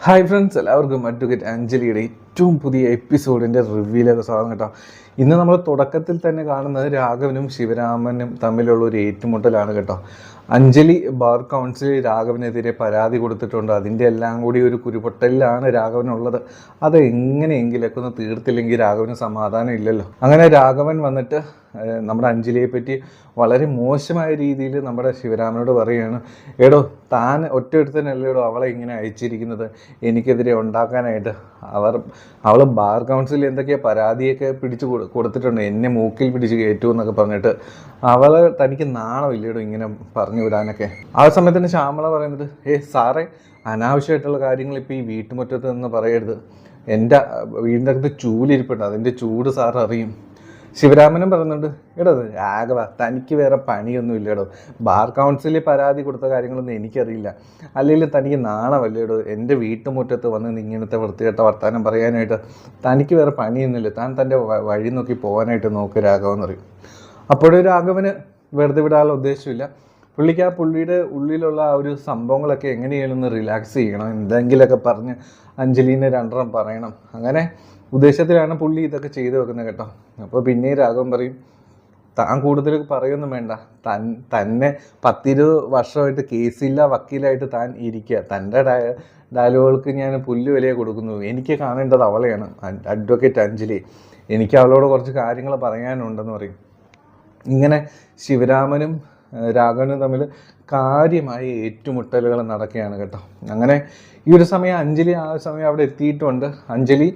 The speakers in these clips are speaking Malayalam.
ഹായ് ഫ്രണ്ട്സ്, എല്ലാവർക്കും അഡ്വക്കേറ്റ് അഞ്ജലിയുടെ ഏറ്റവും പുതിയ എപ്പിസോഡിൻ്റെ റിവ്യൂയിലേക്ക് സ്വാഗതം കേട്ടോ. ഇന്ന് നമ്മൾ തുടക്കത്തിൽ തന്നെ കാണുന്നത് രാഘവനും ശിവരാമനും തമ്മിലുള്ള ഒരു ഏറ്റുമുട്ടലാണ് കേട്ടോ. അഞ്ജലി ബാർ കൗൺസിലിൽ രാഘവനെതിരെ പരാതി കൊടുത്തിട്ടുണ്ട്. അതിൻ്റെ എല്ലാം കൂടി ഒരു കുരുപൊട്ടലിലാണ് രാഘവനുള്ളത്. അത് എങ്ങനെയെങ്കിലൊക്കെ ഒന്ന് തീർത്തില്ലെങ്കിൽ രാഘവന് സമാധാനം ഇല്ലല്ലോ. അങ്ങനെ രാഘവൻ വന്നിട്ട് നമ്മുടെ അഞ്ജലിയെ പറ്റി വളരെ മോശമായ രീതിയിൽ നമ്മുടെ ശിവരാമനോട് പറയുകയാണ്, എടോ താൻ ഒറ്റയെടുത്തനല്ലേടോ അവളെ ഇങ്ങനെ അയച്ചിരിക്കുന്നത് എനിക്കെതിരെ ഉണ്ടാക്കാനായിട്ട്. അവൾ ബാർ കൗൺസിലിൽ എന്തൊക്കെയാണ് പരാതിയൊക്കെ പിടിച്ച് കൊടുത്തിട്ടുണ്ട്, എന്നെ മൂക്കിൽ പിടിച്ച് കയറ്റൂ എന്നൊക്കെ പറഞ്ഞിട്ട്. തനിക്ക് നാണമില്ലേടോ ഇങ്ങനെ പറഞ്ഞു വിടാനൊക്കെ. ആ സമയത്തിന് ശ്യാമള പറയുന്നത്, സാറേ അനാവശ്യമായിട്ടുള്ള കാര്യങ്ങൾ ഇപ്പോൾ ഈ വീട്ടുമുറ്റത്ത് നിന്ന് പറയരുത്. എൻ്റെ വീടിൻ്റെ അകത്ത് ചൂലിരിപ്പുണ്ട്, അതിൻ്റെ ചൂട് സാർ അറിയും. ശിവരാമനും പറയുന്നുണ്ട്, എടോ രാഘവ തനിക്ക് വേറെ പണിയൊന്നും ഇല്ലടോ, ബാർ കൗൺസിലിൽ പരാതി കൊടുത്ത കാര്യങ്ങളൊന്നും എനിക്കറിയില്ല. അല്ലെങ്കിൽ തനിക്ക് നാണമല്ലേടോ എൻ്റെ വീട്ടുമുറ്റത്ത് വന്ന് ഇങ്ങനത്തെ വൃത്തികെട്ട വർത്താനം പറയാനായിട്ട്. തനിക്ക് വേറെ പണിയൊന്നുമില്ല, താൻ തൻ്റെ വഴി നോക്കി പോകാനായിട്ട് നോക്ക് രാഘവ എന്ന് പറയും. അപ്പോഴും രാഘവന് വെറുതെ വിടാനുള്ള ഉദ്ദേശമില്ല. പുള്ളിക്ക് ആ പുള്ളിയുടെ ഉള്ളിലുള്ള ആ ഒരു സംഭവങ്ങളൊക്കെ എങ്ങനെയാണെന്ന് റിലാക്സ് ചെയ്യണം, എന്തെങ്കിലുമൊക്കെ പറഞ്ഞ് അഞ്ജലീനെ രണ്ടെണ്ണം പറയണം. അങ്ങനെ ഉദ്ദേശത്തിലാണ് പുള്ളി ഇതൊക്കെ ചെയ്തു വെക്കുന്നത് കേട്ടോ. അപ്പോൾ പിന്നെ രാഘവൻ പറയും, താൻ കൂടുതൽ പറയൊന്നും വേണ്ട, തന്നെ 10-20 വർഷമായിട്ട് കേസില്ല വക്കീലായിട്ട് താൻ ഇരിക്കുക. തൻ്റെ ഡയലോഗുകൾക്ക് ഞാൻ പുല്ല് വിലയെ കൊടുക്കുന്നു. എനിക്ക് കാണേണ്ടത് അവളെയാണ്, അഡ്വക്കേറ്റ് അഞ്ജലി. എനിക്ക് അവളോട് കുറച്ച് കാര്യങ്ങൾ പറയാനുണ്ടെന്ന് പറയും. ഇങ്ങനെ ശിവരാമനും രാഘവനും തമ്മിൽ കാര്യമായ ഏറ്റുമുട്ടലുകൾ നടക്കുകയാണ് കേട്ടോ. അങ്ങനെ ഈ ഒരു സമയം അഞ്ജലി ആ സമയം അവിടെ എത്തിയിട്ടുണ്ട്. അഞ്ജലി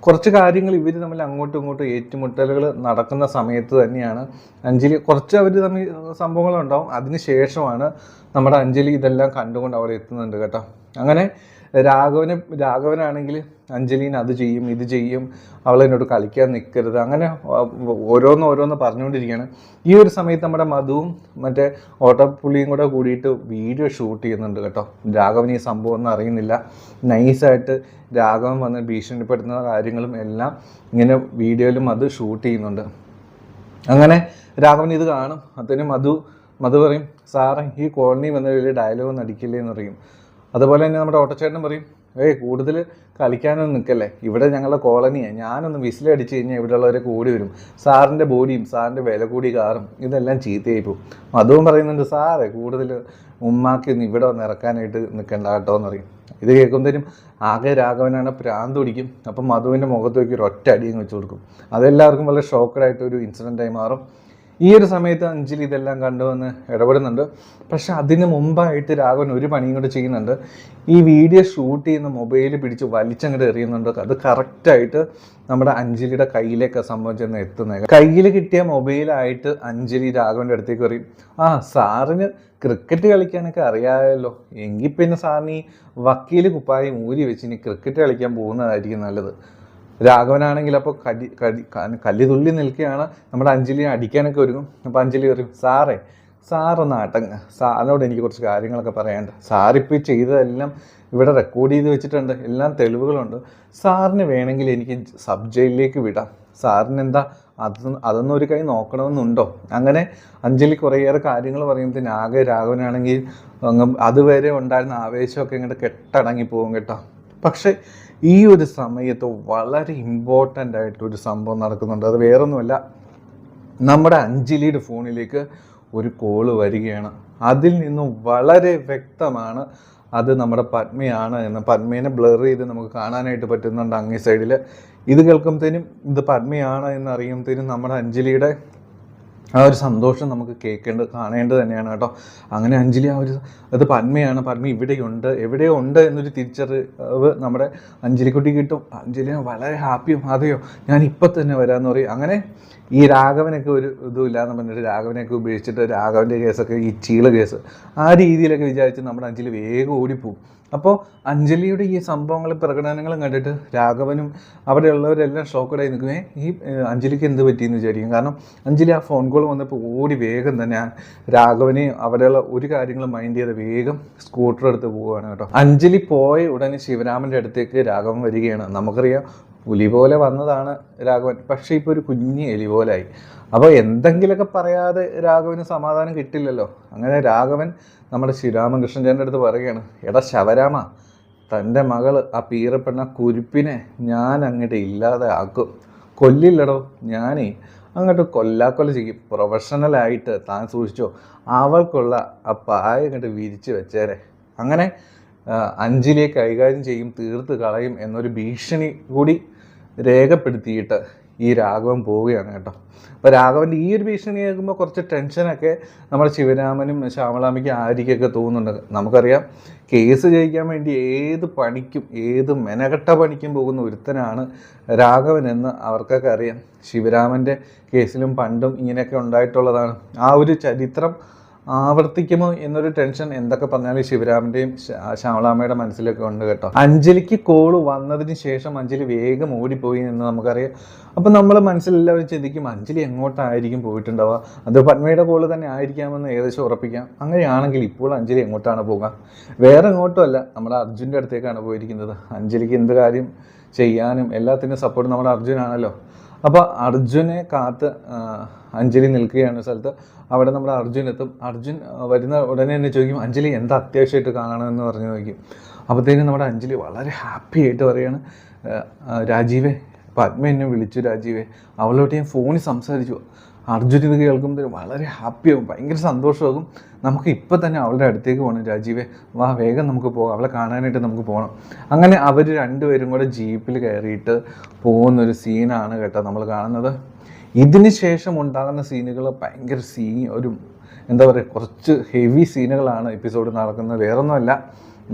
കുറച്ച് കാര്യങ്ങൾ ഇവർ തമ്മിൽ അങ്ങോട്ടും ഇങ്ങോട്ടും ഏറ്റുമുട്ടലുകൾ നടക്കുന്ന സമയത്ത് തന്നെയാണ് അഞ്ജലി കുറച്ച് അവർ തമ്മിൽ സംഭവങ്ങളുണ്ടാവും. അതിന് ശേഷമാണ് നമ്മുടെ അഞ്ജലി ഇതെല്ലാം കണ്ടുകൊണ്ട് അവിടെ എത്തുന്നുണ്ട് കേട്ടോ. അങ്ങനെ രാഘവനാണെങ്കിൽ അഞ്ജലീന് അത് ചെയ്യും ഇത് ചെയ്യും, അവളെന്നോട് കളിക്കാൻ നിൽക്കരുത്, അങ്ങനെ ഓരോന്ന് പറഞ്ഞുകൊണ്ടിരിക്കുകയാണ്. ഈ ഒരു സമയത്ത് നമ്മുടെ മധുവും മറ്റേ ഓട്ടപ്പുള്ളിയും കൂടെ കൂടിയിട്ട് വീഡിയോ ഷൂട്ട് ചെയ്യുന്നുണ്ട് കേട്ടോ. രാഘവൻ ഈ സംഭവം ഒന്നും അറിയുന്നില്ല. നൈസായിട്ട് രാഘവൻ വന്ന് ഭീഷണിപ്പെടുത്തുന്ന കാര്യങ്ങളും എല്ലാം ഇങ്ങനെ വീഡിയോയിലും അത് ഷൂട്ട് ചെയ്യുന്നുണ്ട്. അങ്ങനെ രാഘവൻ ഇത് കാണും. അതിന് മധു പറയും, സാറേ ഈ കോളനി വന്ന വലിയ ഡയലോഗ് നടിക്കില്ലേ എന്ന് പറയും. അതുപോലെ തന്നെ നമ്മുടെ ഓട്ടോച്ചേട്ടനും പറയും, കൂടുതൽ കളിക്കാനൊന്നും നിൽക്കല്ലേ, ഇവിടെ ഞങ്ങളുടെ കോളനിയാണ്, ഞാനൊന്ന് വിസിലടിച്ച് കഴിഞ്ഞാൽ ഇവിടെയുള്ളവരെ കൂടി വരും, സാറിൻ്റെ ബോഡിയും സാറിൻ്റെ വില കൂടി കാറും ഇതെല്ലാം ചീത്തയായി പോകും. മധുവും പറയുന്നുണ്ട്, സാറേ കൂടുതൽ ഉമ്മാക്കി ഒന്ന് ഇവിടെ വന്ന് ഇറക്കാനായിട്ട് നിൽക്കണ്ട കേട്ടോ എന്ന് പറയും. ഇത് കേൾക്കുമ്പോഴത്തേനും ആകെ രാഘവനാണ് പ്രാന്ത് പിടിക്കും. അപ്പം മധുവിൻ്റെ മുഖത്ത് നോക്കി ഒരു ഒറ്റ അടിയും വെച്ച് കൊടുക്കും. അതെല്ലാവർക്കും വളരെ ഷോക്കഡായിട്ടൊരു ഇൻസിഡൻ്റായി മാറും. ഈ ഒരു സമയത്ത് അഞ്ജലി ഇതെല്ലാം കണ്ടുവന്ന് ഇടപെടുന്നുണ്ട്. പക്ഷെ അതിന് മുമ്പായിട്ട് രാഘവൻ ഒരു പണിയും കൂടെ ചെയ്യുന്നുണ്ട്. ഈ വീഡിയോ ഷൂട്ട് ചെയ്യുന്ന മൊബൈൽ പിടിച്ച് വലിച്ചങ്ങോട്ട് എറിയുന്നുണ്ട്. അത് കറക്റ്റായിട്ട് നമ്മുടെ അഞ്ജലിയുടെ കയ്യിലേക്ക് സംഭവം ചെന്ന് എത്തുന്നത്. കയ്യിൽ കിട്ടിയ മൊബൈലായിട്ട് അഞ്ജലി രാഘവൻ്റെ അടുത്തേക്ക് പറയും, സാറിന് ക്രിക്കറ്റ് കളിക്കാനൊക്കെ അറിയാമല്ലോ, എങ്കിൽ പിന്നെ സാറിന് ഈ വക്കീൽ കുപ്പായി ഊരി വെച്ച് ഇനി ക്രിക്കറ്റ് കളിക്കാൻ പോകുന്നതായിരിക്കും നല്ലത്. രാഘവനാണെങ്കിൽ അപ്പോൾ കല്ലി തുള്ളി നിൽക്കുകയാണ്. നമ്മുടെ അഞ്ജലിയെ അടിക്കാനൊക്കെ ഒരുങ്ങും. അപ്പോൾ അഞ്ജലി പറയും, സാറൊന്ന് അടങ്ങ്, സാറിനോട് എനിക്ക് കുറച്ച് കാര്യങ്ങളൊക്കെ പറയാനുണ്ട്. സാറിപ്പോൾ ചെയ്തതെല്ലാം ഇവിടെ റെക്കോർഡ് ചെയ്ത് വെച്ചിട്ടുണ്ട്, എല്ലാം തെളിവുകളുണ്ട്. സാറിന് വേണമെങ്കിൽ എനിക്ക് സബ് ജയിലിലേക്ക് വിടാം, സാറിനെന്താ അതൊന്നും ഒരു കൈ നോക്കണമെന്നുണ്ടോ? അങ്ങനെ അഞ്ജലി കുറേയേറെ കാര്യങ്ങൾ പറയുമ്പോഴത്തേന് ആകെ രാഘവനാണെങ്കിൽ അതുവരെ ഉണ്ടായിരുന്ന ആവേശമൊക്കെ ഇങ്ങോട്ട് കെട്ടടങ്ങി പോകും കേട്ടോ. പക്ഷേ ഈ ഒരു സമയത്ത് വളരെ ഇമ്പോർട്ടൻ്റ് ആയിട്ടൊരു സംഭവം നടക്കുന്നുണ്ട്. അത് വേറൊന്നുമല്ല, നമ്മുടെ അഞ്ജലിയുടെ ഫോണിലേക്ക് ഒരു കോള് വരികയാണ്. അതിൽ നിന്നും വളരെ വ്യക്തമാണ് അത് നമ്മുടെ പത്മയാണ് എന്ന്. പത്മേനെ ബ്ലർ ചെയ്ത് നമുക്ക് കാണാനായിട്ട് പറ്റുന്നുണ്ട് അങ്ങേ സൈഡിൽ. ഇത് കേൾക്കുമ്പോഴത്തേനും ഇത് പത്മയാണ് എന്നറിയുമ്പോഴത്തേനും നമ്മുടെ അഞ്ജലിയുടെ ആ ഒരു സന്തോഷം നമുക്ക് കാണേണ്ടത് തന്നെയാണ് കേട്ടോ. അങ്ങനെ അഞ്ജലി അത് പത്മയാണ്, പത്മ എവിടെയോ ഉണ്ട് എന്നൊരു തിരിച്ചറിവ് നമ്മുടെ അഞ്ജലിക്കുട്ടി കിട്ടും. അഞ്ജലി വളരെ ഹാപ്പിയും, അതെയോ ഞാൻ ഇപ്പം തന്നെ വരാമെന്ന് പറയും. അങ്ങനെ ഈ രാഘവനൊക്കെ ഒരു ഇതുമില്ലാന്ന് പറഞ്ഞിട്ട് രാഘവനെയൊക്കെ ഉപേക്ഷിച്ചിട്ട് രാഘവൻ്റെ കേസൊക്കെ ഈ ചീള കേസ് ആ രീതിയിലൊക്കെ വിചാരിച്ച് നമ്മുടെ അഞ്ജലി വേഗം ഓടിപ്പോവും. അപ്പോൾ അഞ്ജലിയുടെ ഈ സംഭവങ്ങളും പ്രകടനങ്ങളും കണ്ടിട്ട് രാഘവനും അവിടെയുള്ളവരെല്ലാം ഷോക്കഡായി നിൽക്കുമേ, ഈ അഞ്ജലിക്ക് എന്ത് പറ്റിയെന്ന് വിചാരിക്കും. കാരണം അഞ്ജലി ആ ഫോൺ കോൾ വന്നപ്പോൾ ഓടി വേഗം തന്നെ രാഘവനെ അവിടെയുള്ള ഒരു കാര്യങ്ങളും മൈൻഡ് ചെയ്ത് വേഗം സ്കൂട്ടർ എടുത്ത് പോവുകയാണ് കേട്ടോ. അഞ്ജലി പോയ ഉടനെ ശിവരാമൻ്റെ അടുത്തേക്ക് രാഘവൻ വരികയാണ്. നമുക്കറിയാം പുലി പോലെ വന്നതാണ് രാഘവൻ, പക്ഷേ ഇപ്പോൾ ഒരു കുഞ്ഞ് എലി പോലായി. അപ്പോൾ എന്തെങ്കിലുമൊക്കെ പറയാതെ രാഘവന് സമാധാനം കിട്ടില്ലല്ലോ. അങ്ങനെ രാഘവൻ നമ്മുടെ ശ്രീരാമകൃഷ്ണൻ ചേട്ടൻ്റെ അടുത്ത് പറയുകയാണ്, എടാ ശവരാമ, തൻ്റെ മകള് ആ പീറപ്പെണ്ണ കുരുപ്പിനെ ഞാൻ അങ്ങോട്ട് ഇല്ലാതെ ആക്കും. കൊല്ലില്ലടോ, ഞാനേ അങ്ങോട്ട് കൊല്ലാക്കൊല്ല ചെയ്യും. പ്രൊഫഷണലായിട്ട് താൻ സൂക്ഷിച്ചോ, അവൾക്കുള്ള ആ പായ അങ്ങോട്ട് വിരിച്ച് വെച്ചേരെ. അങ്ങനെ അഞ്ജലിയെ കൈകാര്യം ചെയ്യും, തീർത്ത് കളയും എന്നൊരു ഭീഷണി കൂടി രേഖപ്പെടുത്തിയിട്ട് ഈ രാഘവൻ പോവുകയാണ് കേട്ടോ. അപ്പോൾ രാഘവൻ്റെ ഈ ഒരു ഭീഷണി കേൾക്കുമ്പോൾ കുറച്ച് ടെൻഷനൊക്കെ നമ്മുടെ ശിവരാമനും ശ്യാമളാമ്മയ്ക്കും ആര്യക്കൊക്കെ തോന്നുന്നുണ്ട്. നമുക്കറിയാം, കേസ് ജയിക്കാൻ വേണ്ടി ഏത് പണിക്കും ഏത് മെനകെട്ട പണിക്കും പോകുന്ന ഒരുത്തനാണ് രാഘവൻ എന്ന് അവർക്കൊക്കെ അറിയാം. ശിവരാമൻ്റെ കേസിലും പണ്ടും ഇങ്ങനെയൊക്കെ ഉണ്ടായിട്ടുള്ളതാണ്. ആ ഒരു ചരിത്രം ആവർത്തിക്കുമോ എന്നൊരു ടെൻഷൻ എന്തൊക്കെ പറഞ്ഞാലും ശിവരാമൻ്റെയും ശ്യാമളാമ്മയുടെ മനസ്സിലൊക്കെ ഉണ്ട് കേട്ടോ. അഞ്ജലിക്ക് കോള് വന്നതിന് ശേഷം അഞ്ജലി വേഗം ഓടിപ്പോയി എന്ന് നമുക്കറിയാം. അപ്പം നമ്മൾ മനസ്സിലെല്ലാവരും ചിന്തിക്കും, അഞ്ജലി എങ്ങോട്ടായിരിക്കും പോയിട്ടുണ്ടാവുക, അത് പത്മയുടെ കോള് തന്നെ ആയിരിക്കാമെന്ന് ഏകദേശം ഉറപ്പിക്കാം. അങ്ങനെയാണെങ്കിൽ ഇപ്പോൾ അഞ്ജലി എങ്ങോട്ടാണ് പോകുക? വേറെ എങ്ങോട്ടുമല്ല, നമ്മുടെ അർജുൻ്റെ അടുത്തേക്കാണ് പോയിരിക്കുന്നത്. അഞ്ജലിക്ക് എന്ത് കാര്യം ചെയ്യാനും എല്ലാത്തിനും സപ്പോർട്ട് നമ്മുടെ അർജുനാണല്ലോ. അപ്പോൾ അർജുനെ കാത്ത് അഞ്ജലി നിൽക്കുകയാണ് സ്ഥലത്ത്. അവിടെ നമ്മുടെ അർജുൻ എത്തും. അർജുൻ വരുന്ന ഉടനെ തന്നെ ചോദിക്കും, അഞ്ജലി എന്താ അത്യാവശ്യമായിട്ട് കാണണമെന്ന് പറഞ്ഞു നോക്കും. അപ്പോഴത്തേനും നമ്മുടെ അഞ്ജലി വളരെ ഹാപ്പി ആയിട്ട് പറയുകയാണ്, രാജീവേ, പത്മ എന്നെ വിളിച്ചു രാജീവേ, അവളോട്ട് ഞാൻ ഫോണിൽ സംസാരിച്ചു. അർജുൻ ഇത് കേൾക്കുമ്പോൾ വളരെ ഹാപ്പിയാകും, ഭയങ്കര സന്തോഷമാകും. നമുക്ക് ഇപ്പം തന്നെ അവളുടെ അടുത്തേക്ക് പോകണം രാജീവേ, വാ വേഗം നമുക്ക് പോകാം, അവളെ കാണാനായിട്ട് നമുക്ക് പോകണം. അങ്ങനെ അവർ രണ്ടുപേരും കൂടെ ജീപ്പിൽ കയറിയിട്ട് പോകുന്നൊരു സീനാണ് കേട്ടോ നമ്മൾ കാണുന്നത്. ഇതിന് ശേഷം ഉണ്ടാകുന്ന സീനുകൾ ഭയങ്കര ഒരു എന്താ പറയുക, കുറച്ച് ഹെവി സീനുകളാണ് എപ്പിസോഡ് നടക്കുന്നത്. വേറൊന്നുമല്ല,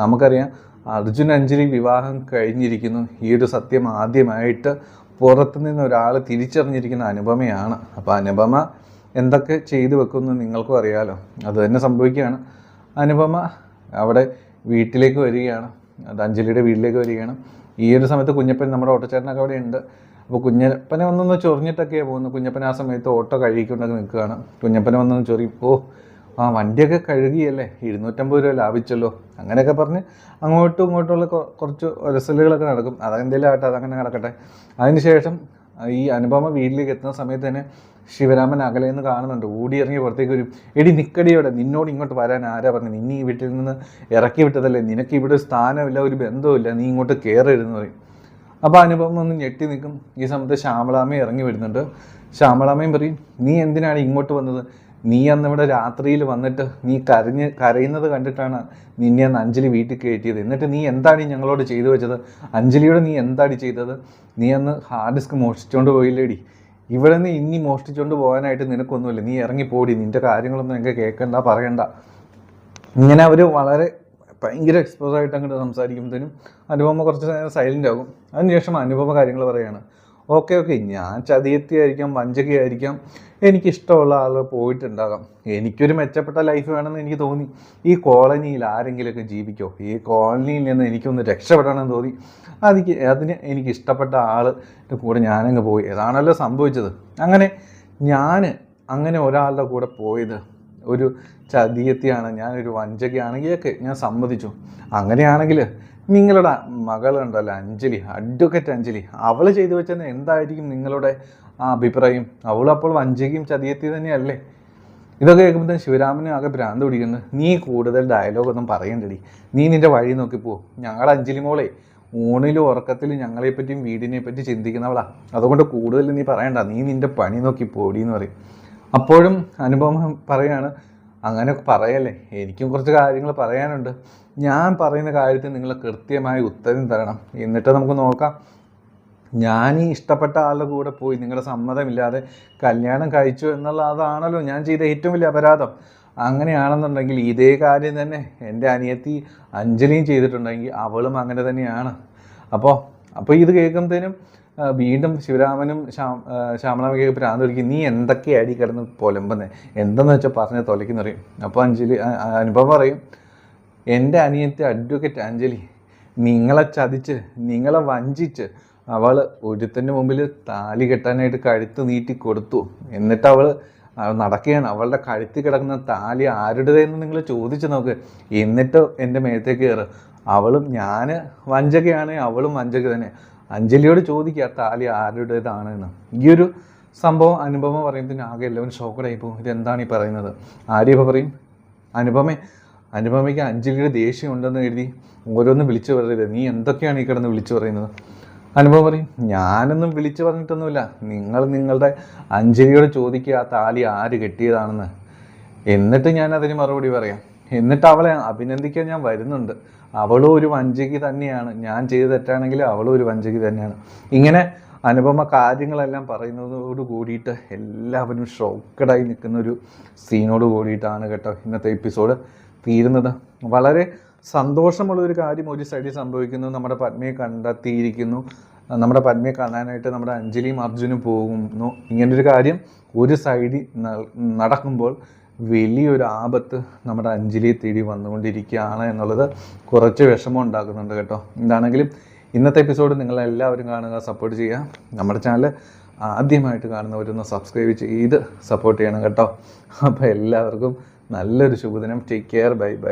നമുക്കറിയാം അർജുൻ അഞ്ജലി വിവാഹം കഴിഞ്ഞിരിക്കുന്നു. ഈ ഒരു സത്യം ആദ്യമായിട്ട് പുറത്തു നിന്ന് ഒരാൾ തിരിച്ചറിഞ്ഞിരിക്കുന്ന അനുപമയാണ്. അപ്പോൾ അനുപമ എന്തൊക്കെ ചെയ്തു വെക്കുമെന്ന് നിങ്ങൾക്കും അറിയാമല്ലോ. അത് തന്നെ സംഭവിക്കുകയാണ്. അനുപമ അവിടെ വീട്ടിലേക്ക് വരികയാണ്, അത് അഞ്ജലിയുടെ വീട്ടിലേക്ക് വരികയാണ്. ഈ ഒരു സമയത്ത് കുഞ്ഞപ്പൻ നമ്മുടെ ഓട്ടോച്ചേട്ടനൊക്കെ അവിടെ ഉണ്ട്. അപ്പോൾ കുഞ്ഞപ്പനെ ഒന്നൊന്ന് ചൊറിഞ്ഞിട്ടൊക്കെയാണ് പോകുന്നത്. കുഞ്ഞപ്പൻ ആ സമയത്ത് ഓട്ടോ കഴുകിക്കൊണ്ടൊക്കെ നിൽക്കുകയാണ്. കുഞ്ഞപ്പനെ ഒന്നൊന്ന് ചൊറി, വണ്ടിയൊക്കെ കഴുകിയല്ലേ, 250 രൂപ ലാഭിച്ചല്ലോ, അങ്ങനെയൊക്കെ പറഞ്ഞ് അങ്ങോട്ടും ഇങ്ങോട്ടുമുള്ള കുറച്ച് ഒരസലുകളൊക്കെ നടക്കും. അതെന്തെങ്കിലും ആട്ടെ, അതങ്ങനെ നടക്കട്ടെ. അതിനുശേഷം ഈ അനുപമ വീട്ടിലേക്ക് എത്തുന്ന സമയത്ത് തന്നെ ശിവരാമൻ അകലെന്ന് കാണുന്നുണ്ട്. ഓടി ഇറങ്ങി പുറത്തേക്ക് വരും. എടി നിക്കടിയോടെ, നിന്നോട് ഇങ്ങോട്ട് വരാൻ ആരാ പറഞ്ഞു? നിന്നെ ഈ വീട്ടിൽ നിന്ന് ഇറക്കി വിട്ടതല്ലേ, നിനക്ക് ഇവിടെ ഒരു സ്ഥാനമില്ല, ഒരു ബന്ധവുമില്ല, നീ ഇങ്ങോട്ട് കയറരുതെന്ന് പറയും. അപ്പോൾ അനുപമ ഒന്ന് ഞെട്ടി നിൽക്കും. ഈ സമയത്ത് ശ്യാമളാമ്മ ഇറങ്ങി വരുന്നുണ്ട്. ശ്യാമളാമ്മയും പറയും, നീ എന്തിനാണ് ഇങ്ങോട്ട് വന്നത്? നീ അന്നിവിടെ രാത്രിയിൽ വന്നിട്ട് നീ കരയുന്നത് കണ്ടിട്ടാണ് നിന്നെ അന്ന് അഞ്ജലി വീട്ടിൽ കയറ്റിയത്. എന്നിട്ട് നീ എന്താണ് ഞങ്ങളോട് ചെയ്തു വെച്ചത്? അഞ്ജലിയോട് നീ എന്താണ് ചെയ്തത്? നീ അന്ന് ഹാർഡ് ഡിസ്ക് മോഷ്ടിച്ചുകൊണ്ട് പോയില്ലേടി? ഇവിടെ നിന്ന് ഇനി മോഷ്ടിച്ചുകൊണ്ട് പോകാനായിട്ട് നിനക്കൊന്നുമില്ല, നീ ഇറങ്ങിപ്പോടി, നിൻ്റെ കാര്യങ്ങളൊന്നും എനിക്ക് കേൾക്കണ്ട, പറയണ്ട. ഇങ്ങനെ അവർ വളരെ ഭയങ്കര എക്സ്പോസ് ആയിട്ട് അങ്ങോട്ട് സംസാരിക്കുമ്പോഴത്തേനും അനുപമ കുറച്ച് നേരം സൈലൻ്റ് ആകും. അതിനുശേഷം അനുപമ കാര്യങ്ങൾ പറയുകയാണ്. ഓക്കെ, ഞാൻ ചതിയെത്തിയായിരിക്കാം, വഞ്ചകയായിരിക്കാം, എനിക്കിഷ്ടമുള്ള ആൾ പോയിട്ടുണ്ടാകാം, എനിക്കൊരു മെച്ചപ്പെട്ട ലൈഫ് വേണമെന്ന് എനിക്ക് തോന്നി. ഈ കോളനിയിൽ ആരെങ്കിലുമൊക്കെ ജീവിക്കോ, ഈ കോളനിയിൽ നിന്ന് എനിക്കൊന്ന് രക്ഷപ്പെടണമെന്ന് തോന്നി. അതിന് എനിക്കിഷ്ടപ്പെട്ട ആളുടെ കൂടെ ഞാനങ്ങ് പോയി. അതാണല്ലോ സംഭവിച്ചത്. അങ്ങനെ ഒരാളുടെ കൂടെ പോയത് ഒരു ചതിയെത്തിയാണ്, ഞാനൊരു വഞ്ചകയാണെങ്കിലൊക്കെ ഞാൻ സമ്മതിച്ചു. അങ്ങനെയാണെങ്കിൽ നിങ്ങളുടെ മകളുണ്ടല്ലോ അഞ്ജലി, അഡ്വക്കേറ്റ് അഞ്ജലി, അവൾ ചെയ്തു വെച്ചെന്ന് എന്തായിരിക്കും നിങ്ങളുടെ അഭിപ്രായം? അവളപ്പോൾ വഞ്ചകയും ചതിയെത്തി തന്നെയല്ലേ? ഇതൊക്കെ കേൾക്കുമ്പോൾ ശിവരാമന് ആകെ ഭ്രാന്ത് പിടിക്കുന്നത്. നീ കൂടുതൽ ഡയലോഗൊന്നും പറയണ്ടടി, നീ നിൻ്റെ വഴി നോക്കിപ്പോ. ഞങ്ങളുടെ അഞ്ജലി മോളെ ഊണിലും ഉറക്കത്തിലും ഞങ്ങളെപ്പറ്റിയും വീടിനെ പറ്റി ചിന്തിക്കുന്നവളാ, അതുകൊണ്ട് കൂടുതൽ നീ പറയണ്ട, നീ നിൻ്റെ പണി നോക്കി പോടിയെന്ന് പറയും. അപ്പോഴും അനുപമ പറയാണ്, അങ്ങനെ പറയല്ലേ, എനിക്കും കുറച്ച് കാര്യങ്ങൾ പറയാനുണ്ട്. ഞാൻ പറയുന്ന കാര്യത്തിൽ നിങ്ങൾ കൃത്യമായി ഉത്തരം തരണം, എന്നിട്ട് നമുക്ക് നോക്കാം. ഞാൻ ഈ ഇഷ്ടപ്പെട്ട ആളുടെ കൂടെ പോയി നിങ്ങളുടെ സമ്മതമില്ലാതെ കല്യാണം കഴിച്ചു അതാണല്ലോ ഞാൻ ചെയ്ത ഏറ്റവും വലിയ അപരാധം. അങ്ങനെയാണെന്നുണ്ടെങ്കിൽ ഇതേ കാര്യം തന്നെ എൻ്റെ അനിയത്തി അഞ്ജലിയും ചെയ്തിട്ടുണ്ടെങ്കിൽ അവളും അങ്ങനെ തന്നെയാണ്. അപ്പോൾ ഇത് കേൾക്കുമ്പോഴത്തേനും വീണ്ടും ശിവരാമനും ശ്യാമളാമ്മയ്ക്ക് ഭ്രാന്ത് പിടിക്കും. നീ എന്തൊക്കെയാടി കിടന്ന് പൊലമ്പുന്നത്, എന്തെന്ന് വെച്ചാൽ പറഞ്ഞ് തൊലയ്ക്കെന്ന് പറയും. അപ്പോൾ അനുപമ പറയും, എൻ്റെ അനിയത്തി അഡ്വക്കേറ്റ് അഞ്ജലി നിങ്ങളെ ചതിച്ച് നിങ്ങളെ വഞ്ചിച്ച് അവൾ ഒരുത്തൻ്റെ മുമ്പിൽ താലി കെട്ടാനായിട്ട് കഴുത്ത് നീട്ടി കൊടുത്തു. എന്നിട്ട് അവൾ നടക്കുകയാണ്. അവളുടെ കഴുത്തിൽ കിടക്കുന്ന താലി ആരുടേതെന്ന് നിങ്ങൾ ചോദിച്ചു നോക്ക്. എന്നിട്ട് എൻ്റെ മേത്തേക്ക് കയറ്. അവളും ഞാൻ വഞ്ചകയാണ്, അവളും വഞ്ചക തന്നെ. അഞ്ജലിയോട് ചോദിക്കുക താലി ആരുടേതാണ് എന്ന്. ഈ ഒരു സംഭവം അനുപമ പറയുമ്പോൾ ആകെ എല്ലാവരും ഷോക്കഡായി പോകും. ഇതെന്താണ് ഈ പറയുന്നത്? ആര്യ പറയും, അനുപമേ അനുപമയ്ക്ക് അഞ്ജലിയുടെ ദേഷ്യം ഉണ്ടെന്ന് കരുതി ഓരോന്നും വിളിച്ചു പറയരുത്. നീ എന്തൊക്കെയാണ് ഈ കിടന്ന് വിളിച്ചു പറയുന്നത്? അനുപമ പറയും, ഞാനൊന്നും വിളിച്ചു പറഞ്ഞിട്ടൊന്നുമില്ല. നിങ്ങൾ നിങ്ങളുടെ അഞ്ജലിയോട് ചോദിക്കുക ആ താലി ആര് കെട്ടിയതാണെന്ന്. എന്നിട്ട് ഞാൻ അതിന് മറുപടി പറയാം. എന്നിട്ട് അവളെ അഭിനന്ദിക്കാൻ ഞാൻ വരുന്നുണ്ട്. അവളും ഒരു വഞ്ചകി തന്നെയാണ്. ഞാൻ ചെയ്ത് തെറ്റാണെങ്കിൽ അവളും ഒരു വഞ്ചകി തന്നെയാണ്. ഇങ്ങനെ അനുപമ കാര്യങ്ങളെല്ലാം പറയുന്നതോട് കൂടിയിട്ട് എല്ലാവരും ഷോക്കഡായി നിൽക്കുന്ന ഒരു സീനോട് കൂടിയിട്ടാണ് കേട്ടോ ഇന്നത്തെ എപ്പിസോഡ് തീരുന്നത്. വളരെ സന്തോഷമുള്ളൊരു കാര്യം ഒരു സൈഡിൽ സംഭവിക്കുന്നു. നമ്മുടെ പത്മയെ കണ്ടെത്തിയിരിക്കുന്നു. നമ്മുടെ പത്മയെ കാണാനായിട്ട് നമ്മുടെ അഞ്ജലിയും അർജുനും പോകുന്നു. ഇങ്ങനൊരു കാര്യം ഒരു സൈഡിൽ നടക്കുമ്പോൾ വലിയൊരു ആപത്ത് നമ്മുടെ അഞ്ജലിയെ തേടി വന്നുകൊണ്ടിരിക്കുകയാണ് എന്നുള്ളത് കുറച്ച് വിഷമം ഉണ്ടാക്കുന്നുണ്ട് കേട്ടോ. എന്താണെങ്കിലും ഇന്നത്തെ എപ്പിസോഡ് നിങ്ങളെല്ലാവരും കാണുക, സപ്പോർട്ട് ചെയ്യുക. നമ്മുടെ ചാനൽ ആദ്യമായിട്ട് കാണുന്നവരൊന്ന് സബ്സ്ക്രൈബ് ചെയ്ത് സപ്പോർട്ട് ചെയ്യണം കേട്ടോ. അപ്പോൾ എല്ലാവർക്കും നല്ലൊരു ശുഭദിനം. Take care. Bye bye.